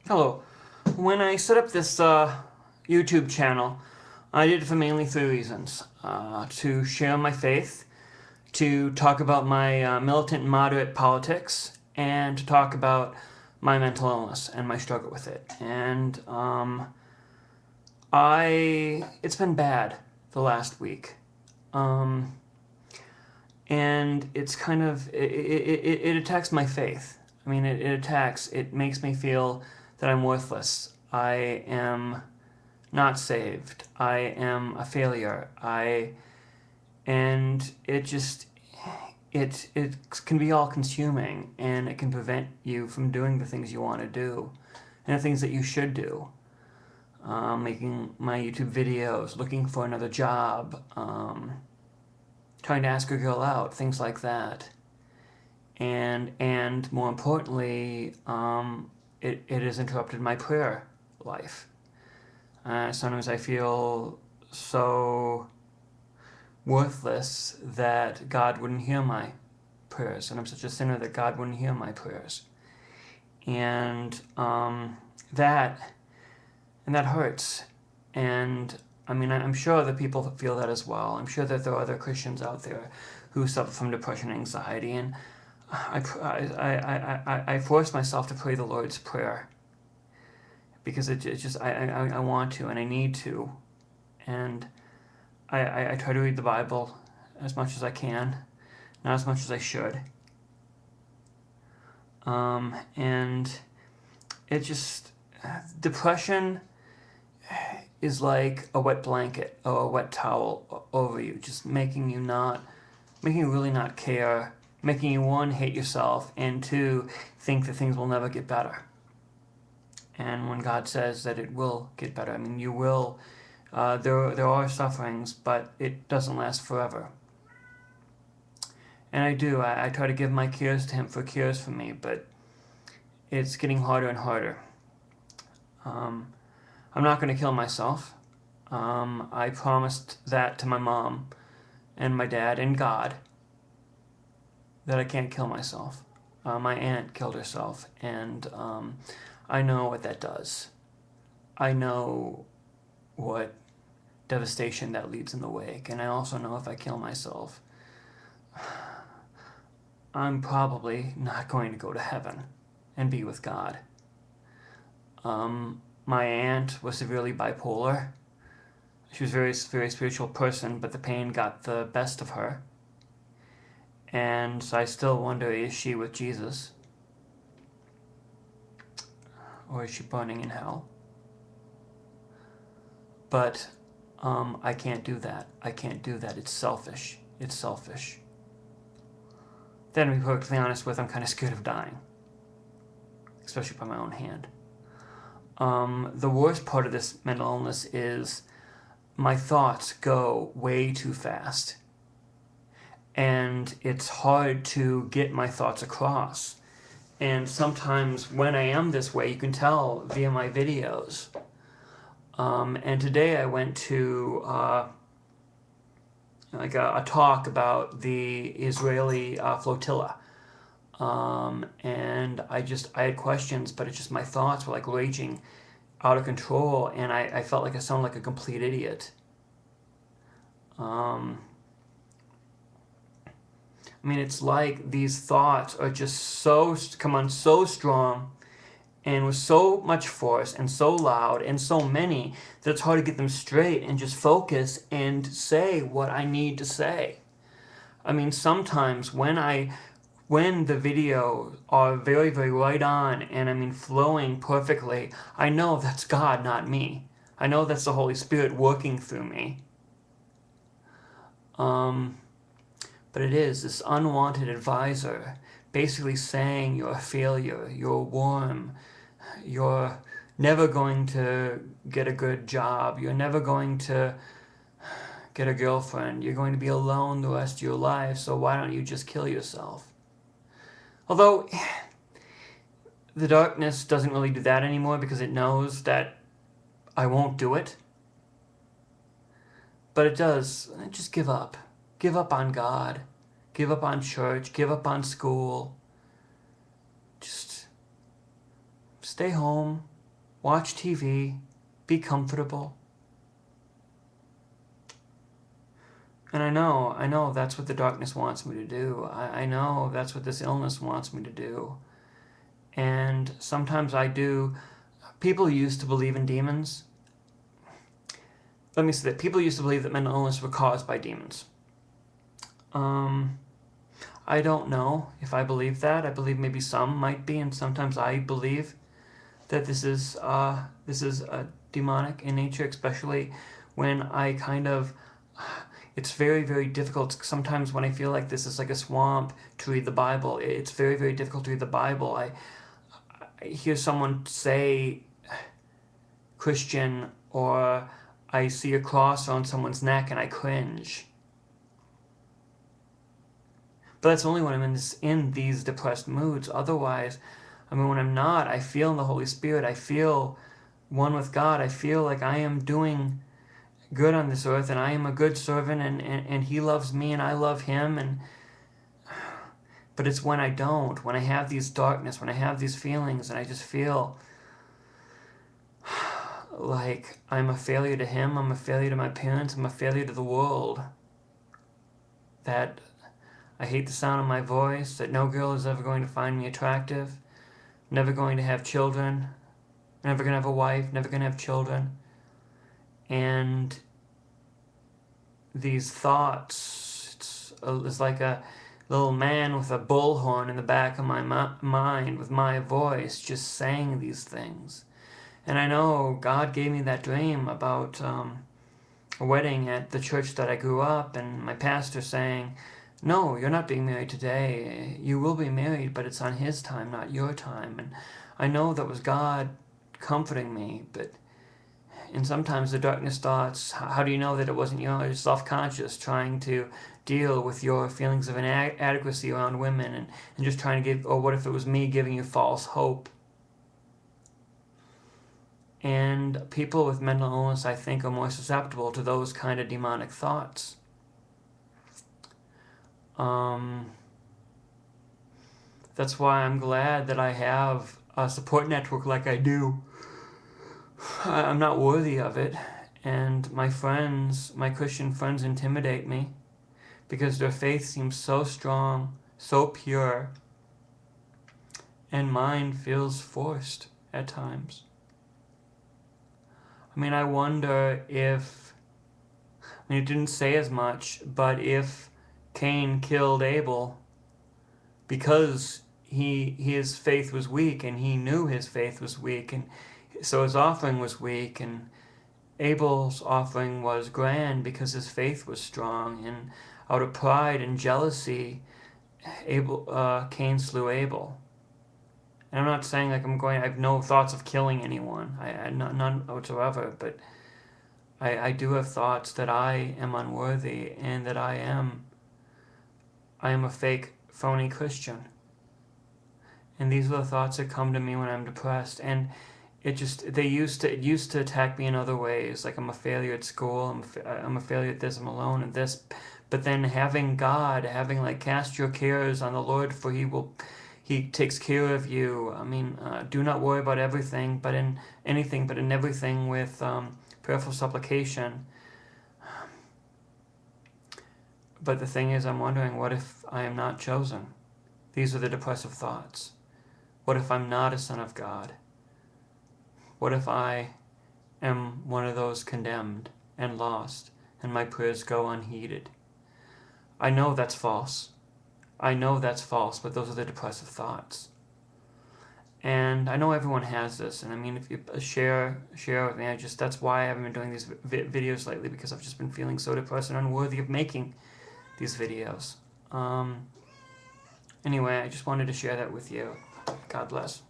Hello. When I set up this YouTube channel, I did it for mainly three reasons. To share my faith, to talk about my militant and moderate politics, and to talk about my mental illness and my struggle with it. And it's been bad the last week. And it's kind of, it attacks my faith. I mean, it makes me feel that I'm worthless. I am not saved. I am a failure. And it can be all consuming, and it can prevent you from doing the things you want to do and the things that you should do. Making my YouTube videos, looking for another job, trying to ask a girl out, things like that. And more importantly, it has interrupted my prayer life. Sometimes I feel so worthless that God wouldn't hear my prayers, and I'm such a sinner that God wouldn't hear my prayers. And that hurts. And I mean, I'm sure that people feel that as well. I'm sure that there are other Christians out there who suffer from depression and anxiety, and I force myself to pray the Lord's Prayer because it just I want to, and I need to, and I try to read the Bible as much as I can, not as much as I should. And it just, depression is like a wet blanket or a wet towel over you, just making you really not care, making you, one, hate yourself, and two, think that things will never get better. And when God says that it will get better, I mean, you will, there are sufferings, but it doesn't last forever. And I try to give my cares to Him for cares for me, but it's getting harder and harder. I'm not going to kill myself. I promised that to my mom and my dad and God, that I can't kill myself. My aunt killed herself, and I know what that does. I know what devastation that leaves in the wake, and I also know if I kill myself, I'm probably not going to go to heaven and be with God. My aunt was severely bipolar. She was a very, very spiritual person, but the pain got the best of her. And so I still wonder, is she with Jesus? Or is she burning in hell? But I can't do that. I can't do that. It's selfish. It's selfish. Then, to be perfectly honest with, I'm kind of scared of dying. Especially by my own hand. The worst part of this mental illness is my thoughts go way too fast. And it's hard to get my thoughts across. And sometimes when I am this way, you can tell via my videos. And today I went to a talk about the Israeli flotilla. And I had questions, but it's just my thoughts were like raging out of control, and I felt like I sounded like a complete idiot. I mean, it's like these thoughts are just come on so strong and with so much force and so loud and so many that it's hard to get them straight and just focus and say what I need to say. I mean, sometimes when the videos are very, very right on and I mean flowing perfectly, I know that's God, not me. I know that's the Holy Spirit working through me. But it is this unwanted advisor basically saying you're a failure, you're a worm, you're never going to get a good job, you're never going to get a girlfriend, you're going to be alone the rest of your life, so why don't you just kill yourself? Although, the darkness doesn't really do that anymore because it knows that I won't do it. But it does. Just give up. Give up on God. Give up on church. Give up on school. Just stay home. watch TV, be comfortable. And I know that's what the darkness wants me to do. I know that's what this illness wants me to do. And sometimes I do. People used to believe in demons. Let me say that. People used to believe that mental illness were caused by demons. I don't know if I believe that. I believe maybe some might be, and sometimes I believe that this is demonic in nature, especially when I kind of. It's very, very difficult. Sometimes when I feel like this is like a swamp to read the Bible, it's very, very difficult to read the Bible. I hear someone say Christian, or I see a cross on someone's neck and I cringe. But that's only when I'm in these depressed moods. Otherwise, I mean, when I'm not, I feel in the Holy Spirit. I feel one with God. I feel like I am doing good on this earth, and I am a good servant, and He loves me, and I love Him. But it's when I don't, when I have these darkness, when I have these feelings, and I just feel like I'm a failure to Him, I'm a failure to my parents, I'm a failure to the world, that I hate the sound of my voice, that no girl is ever going to find me attractive, never going to have children, never going to have a wife, never going to have children. And these thoughts, it's like a little man with a bullhorn in the back of my mind with my voice just saying these things. And I know God gave me that dream about a wedding at the church that I grew up, and my pastor saying, no, you're not being married today. You will be married, but it's on His time, not your time. And I know that was God comforting me, and sometimes the darkness thoughts, how do you know that it wasn't your self-conscious trying to deal with your feelings of inadequacy around women, and just trying to give, or what if it was me giving you false hope? And people with mental illness, I think, are more susceptible to those kind of demonic thoughts. That's why I'm glad that I have a support network like I do. I'm not worthy of it, and my friends, my Christian friends, intimidate me because their faith seems so strong, so pure, and mine feels forced at times. I mean, I wonder if, it didn't say as much, but if Cain killed Abel because his faith was weak, and he knew his faith was weak, and so his offering was weak, and Abel's offering was grand because his faith was strong, and out of pride and jealousy, Cain slew Abel. And I'm not saying like I have no thoughts of killing anyone, none whatsoever, but I do have thoughts that I am unworthy, and that I am a fake, phony Christian. And these are the thoughts that come to me when I'm depressed, and it used to attack me in other ways, like I'm a failure at school, I'm a failure at this, I'm alone at this, but then having God, like cast your cares on the Lord, for He takes care of you. I mean, do not worry about everything, but in everything with prayerful supplication. But the thing is, I'm wondering, what if I am not chosen? These are the depressive thoughts. What if I'm not a son of God? What if I am one of those condemned and lost, and my prayers go unheeded? I know that's false. I know that's false, but those are the depressive thoughts. And I know everyone has this, and I mean, if you share with me, that's why I haven't been doing these videos lately, because I've just been feeling so depressed and unworthy of making these videos. Anyway, I just wanted to share that with you. God bless.